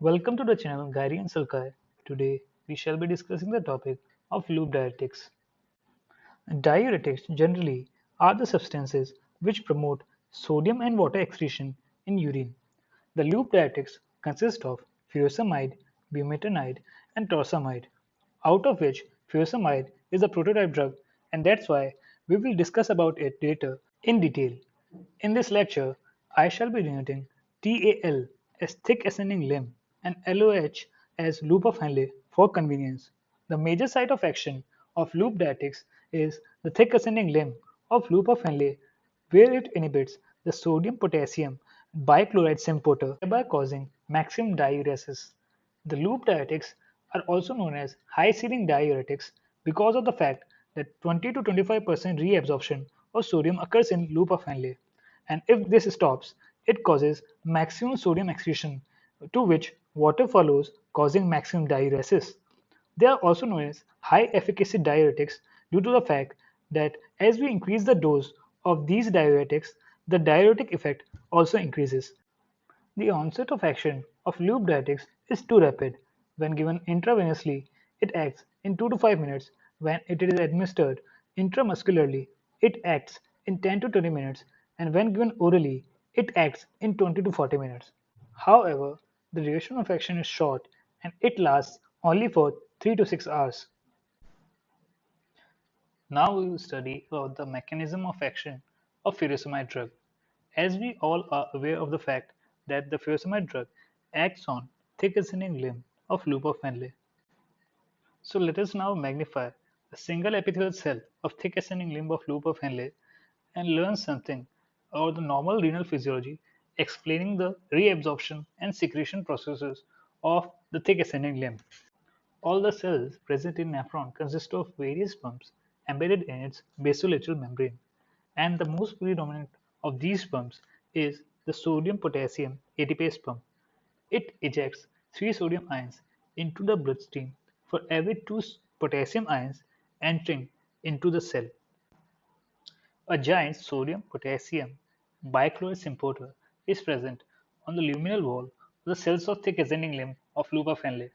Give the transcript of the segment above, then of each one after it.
Welcome to the channel Gary and Sulkai. Today we shall be discussing the topic of loop diuretics. Diuretics generally are the substances which promote sodium and water excretion in urine. The loop diuretics consist of furosemide, bumetanide, and torsemide, out of which furosemide is a prototype drug, and that's why we will discuss about it later in detail. In this lecture, I shall be denoting TAL as thick ascending limb and LOH as loop of Henle for convenience. The major site of action of loop diuretics is the thick ascending limb of loop of Henle, where it inhibits the sodium-potassium bichloride symporter, thereby causing maximum diuresis. The loop diuretics are also known as high-ceiling diuretics because of the fact that 20 to 25% reabsorption of sodium occurs in loop of Henle, and if this stops, it causes maximum sodium excretion, to which water follows, causing maximum diuresis. They are also known as high-efficacy diuretics due to the fact that as we increase the dose of these diuretics, the diuretic effect also increases. The onset of action of loop diuretics is too rapid. When given intravenously, it acts in 2 to 5 minutes. When it is administered intramuscularly, it acts in 10 to 20 minutes, and when given orally, it acts in 20 to 40 minutes. However, the duration of action is short and it lasts only for 3 to 6 hours. Now we will study about the mechanism of action of furosemide drug. As we all are aware of the fact that the furosemide drug acts on thick ascending limb of loop of Henle. So let us now magnify a single epithelial cell of thick ascending limb of loop of Henle and learn something about the normal renal physiology explaining the reabsorption and secretion processes of the thick ascending limb. All the cells present in nephron consist of various pumps embedded in its basolateral membrane, and the most predominant of these pumps is the sodium-potassium Atpase pump. It ejects 3 sodium ions into the bloodstream for every 2 potassium ions entering into the cell. A giant sodium-potassium bichloride symporter is present on the luminal wall of the cells of thick ascending limb of loop of Henle.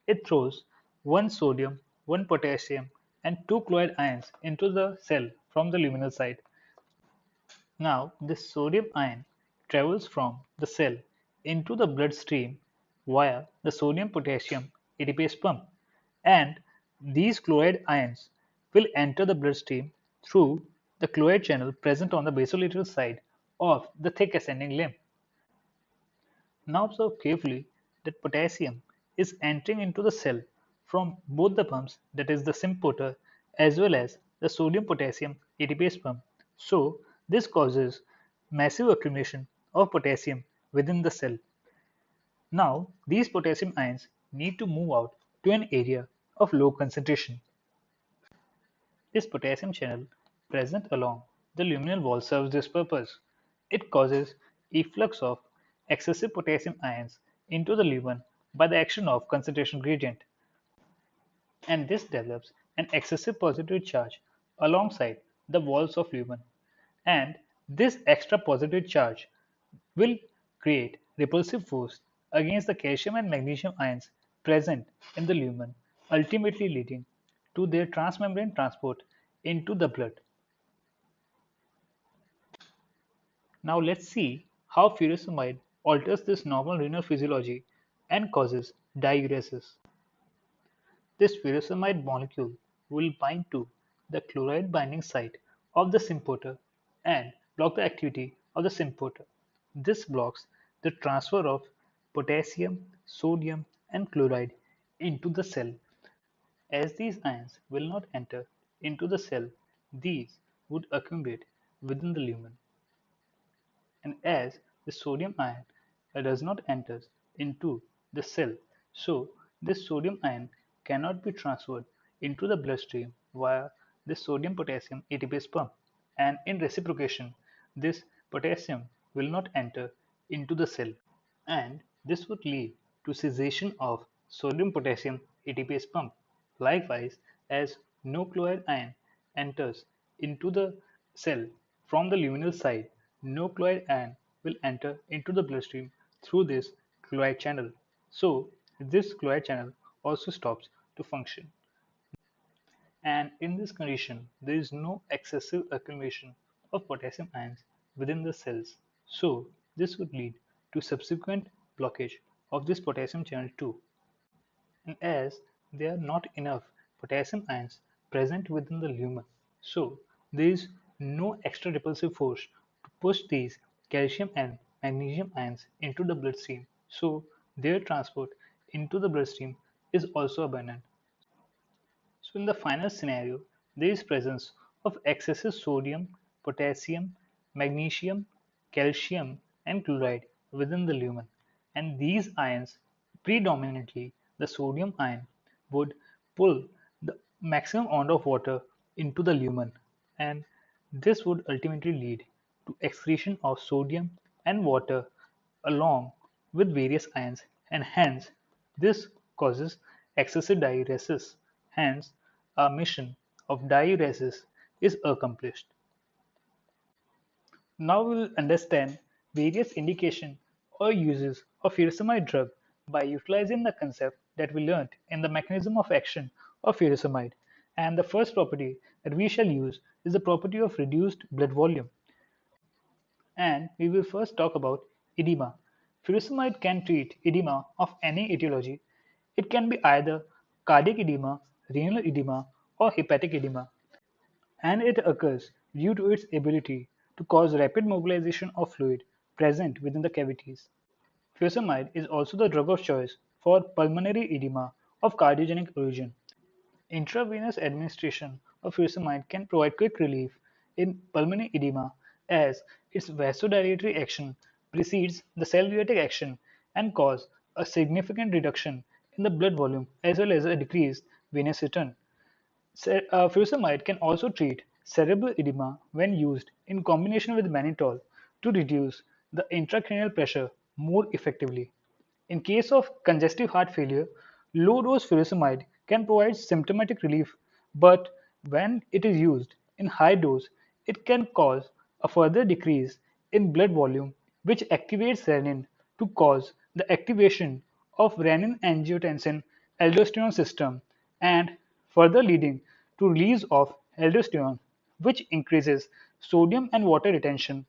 It throws 1 sodium, 1 potassium, and 2 chloride ions into the cell from the luminal side. Now, this sodium ion travels from the cell into the bloodstream via the sodium-potassium Atpase pump, and these chloride ions will enter the bloodstream through the chloride channel present on the basolateral side of the thick ascending limb. Now observe carefully that potassium is entering into the cell from both the pumps, that is the symporter as well as the sodium-potassium Atpase pump. So this causes massive accumulation of potassium within the cell. Now these potassium ions need to move out to an area of low concentration. This potassium channel present along the luminal wall serves this purpose. It causes efflux of excessive potassium ions into the lumen by the action of concentration gradient, and this develops an excessive positive charge alongside the walls of lumen, and this extra positive charge will create repulsive force against the calcium and magnesium ions present in the lumen, ultimately leading to their transmembrane transport into the blood. Now let's see how furosemide alters this normal renal physiology and causes diuresis. This furosemide molecule will bind to the chloride binding site of the symporter and block the activity of the symporter. This blocks the transfer of potassium, sodium, and chloride into the cell. As these ions will not enter into the cell, these would accumulate within the lumen. And as the sodium ion does not enter into the cell, so this sodium ion cannot be transferred into the bloodstream via the sodium-potassium Atpase pump, and in reciprocation, this potassium will not enter into the cell, and this would lead to cessation of sodium-potassium Atpase pump. Likewise, as no chloride ion enters into the cell from the luminal side, no chloride ion will enter into the bloodstream through this chloride channel. So this chloride channel also stops to function. And in this condition, there is no excessive accumulation of potassium ions within the cells. So this would lead to subsequent blockage of this potassium channel too. And as there are not enough potassium ions present within the lumen, so there is no extra repulsive force to push these calcium and magnesium ions into the bloodstream. So their transport into the bloodstream is also abundant. So in the final scenario, there is presence of excessive sodium, potassium, magnesium, calcium, and chloride within the lumen. And these ions, predominantly the sodium ion, would pull the maximum amount of water into the lumen. And this would ultimately lead to excretion of sodium and water along with various ions, and hence this causes excessive diuresis. Hence, our mission of diuresis is accomplished. Now we will understand various indications or uses of furosemide drug by utilizing the concept that we learnt in the mechanism of action of furosemide. And the first property that we shall use is the property of reduced blood volume. And we will first talk about edema. Furosemide can treat edema of any etiology. It can be either cardiac edema, renal edema, or hepatic edema, and it occurs due to its ability to cause rapid mobilization of fluid present within the cavities. Furosemide is also the drug of choice for pulmonary edema of cardiogenic origin. Intravenous administration of furosemide can provide quick relief in pulmonary edema as its vasodilatory action precedes the cell-diuretic action and cause a significant reduction in the blood volume as well as a decreased venous return. Furosemide can also treat cerebral edema when used in combination with mannitol to reduce the intracranial pressure more effectively. In case of congestive heart failure, low-dose furosemide can provide symptomatic relief, but when it is used in high dose, it can cause a further decrease in blood volume, which activates renin to cause the activation of renin-angiotensin-aldosterone system and further leading to release of aldosterone, which increases sodium and water retention,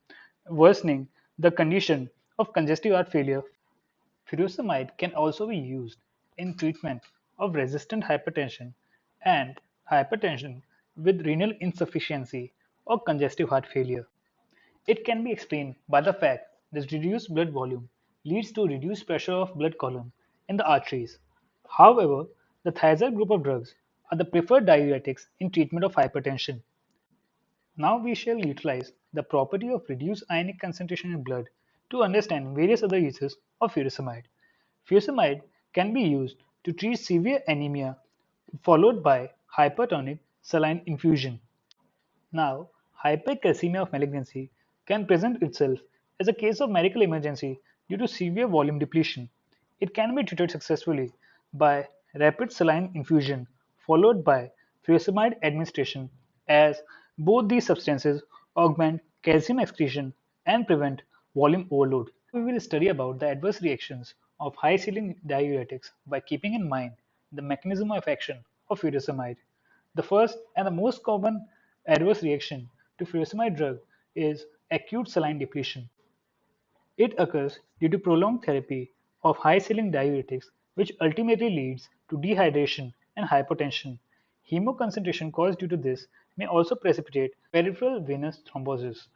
worsening the condition of congestive heart failure. Furosemide can also be used in treatment of resistant hypertension and hypertension with renal insufficiency or congestive heart failure. It can be explained by the fact that reduced blood volume leads to reduced pressure of blood column in the arteries. However, the thiazide group of drugs are the preferred diuretics in treatment of hypertension. Now we shall utilize the property of reduced ionic concentration in blood to understand various other uses of furosemide. Furosemide can be used to treat severe anemia followed by hypertonic saline infusion. Now, hypercalcemia of malignancy can present itself as a case of medical emergency due to severe volume depletion. It can be treated successfully by rapid saline infusion followed by furosemide administration, as both these substances augment calcium excretion and prevent volume overload. We will study about the adverse reactions of high ceiling diuretics by keeping in mind the mechanism of action of furosemide. The first and the most common adverse reaction to furosemide drug is acute saline depletion. It occurs due to prolonged therapy of high-ceiling diuretics, which ultimately leads to dehydration and hypotension. Hemoconcentration caused due to this may also precipitate peripheral venous thrombosis.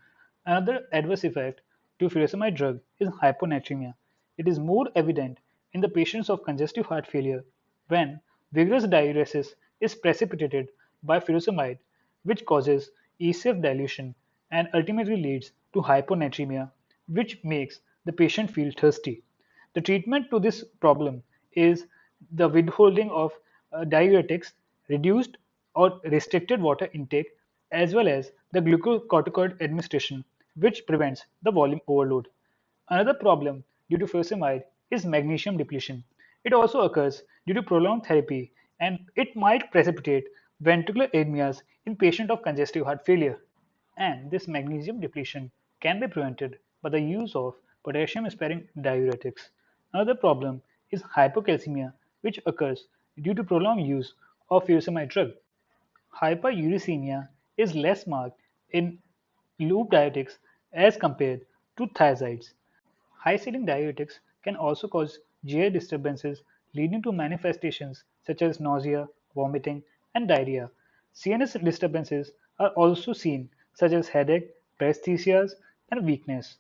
Another adverse effect to furosemide drug is hyponatremia. It is more evident in the patients of congestive heart failure when vigorous diuresis is precipitated by furosemide, which causes ECF dilution and ultimately leads to hyponatremia, which makes the patient feel thirsty. The treatment to this problem is the withholding of diuretics, reduced or restricted water intake, as well as the glucocorticoid administration, which prevents the volume overload. Another problem due to furosemide is magnesium depletion. It also occurs due to prolonged therapy and it might precipitate ventricular arrhythmias in patients of congestive heart failure. And this magnesium depletion can be prevented by the use of potassium sparing diuretics. Another problem is hypocalcemia, which occurs due to prolonged use of furosemide drug. Hyperuricemia is less marked in loop diuretics as compared to thiazides. High sodium diuretics can also cause GI disturbances leading to manifestations such as nausea, vomiting, and diarrhea. CNS disturbances are also seen, such as headache, paresthesias, and weakness.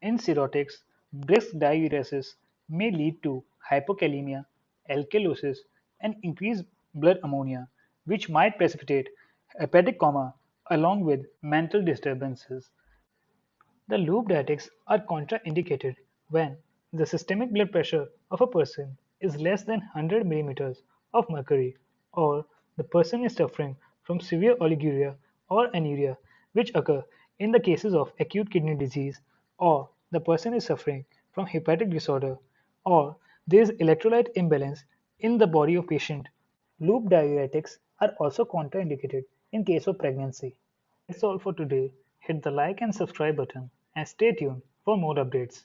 In cirrhotics, brisk diuresis may lead to hypokalemia, alkalosis, and increased blood ammonia, which might precipitate hepatic coma along with mental disturbances. The loop diuretics are contraindicated when the systemic blood pressure of a person is less than 100 millimeters of mercury, or the person is suffering from severe oliguria or anuria, which occur in the cases of acute kidney disease, or the person is suffering from hepatic disorder, or there is electrolyte imbalance in the body of patient. Loop diuretics are also contraindicated in case of pregnancy. That's all for today. Hit the like and subscribe button and stay tuned for more updates.